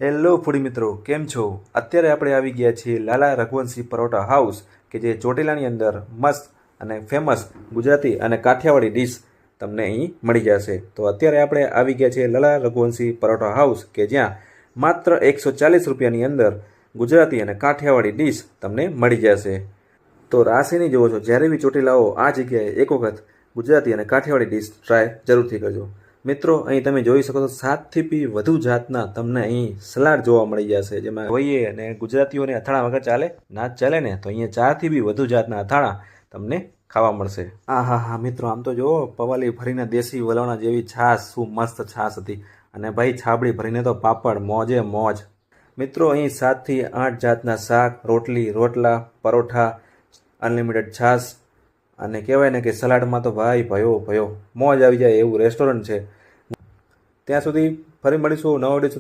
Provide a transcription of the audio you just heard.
Hello ફૂડી મિત્રો, કેમ છો? અત્યારે આપણે આવી ગયા છીએ લાલા રઘુવંશી પરોઠા હાઉસ, કે જે ચોટીલાની અંદર મસ્ત અને ફેમસ ગુજરાતી અને કાઠિયાવાડી ડીશ તમને અહીં મળી જશે. તો અત્યારે આપણે આવી ગયા છીએ લાલા રઘુવંશી પરોઠા હાઉસ, કે જ્યાં માત્ર 140 રૂપિયાની અંદર ગુજરાતી અને કાઠિયાવાડી ડીશ તમને મળી જશે. તો રાશિની જુઓ છો, જ્યારે બી ચોટીલાઓ આ જગ્યાએ એક વખત ગુજરાતી અને કાઠિયાવાડી ડીશ ટ્રાય જરૂરથી કરજો. મિત્રો, અહીં તમે જોઈ શકો છો 7થી બી વધુ જાતના તમને અહીં સલાડ જોવા મળી જશે, જેમાં હોઈએ અને ગુજરાતીઓને અથાણા વગર ચાલે ના ચાલે ને, તો અહીંયા 4થી બી વધુ જાતના અથાણા તમને ખાવા મળશે. હા મિત્રો, આમ તો જુઓ, પવાલી ભરીને દેશી વલોણા જેવી છાશ, શું મસ્ત છાશ હતી. અને ભાઈ છાબડી ભરીને તો પાપડ, મોજે મોજ. મિત્રો, અહીં 7થી 8 જાતના શાક, રોટલી, રોટલા, પરોઠા, અનલિમિટેડ છાશ અને કહેવાય ને કે સલાડમાં તો ભાઈ ભયો મોજ આવી જાય એવું રેસ્ટોરન્ટ છે. ત્યાં સુધી ફરી મળીશું નવા વિડીયો સાથે.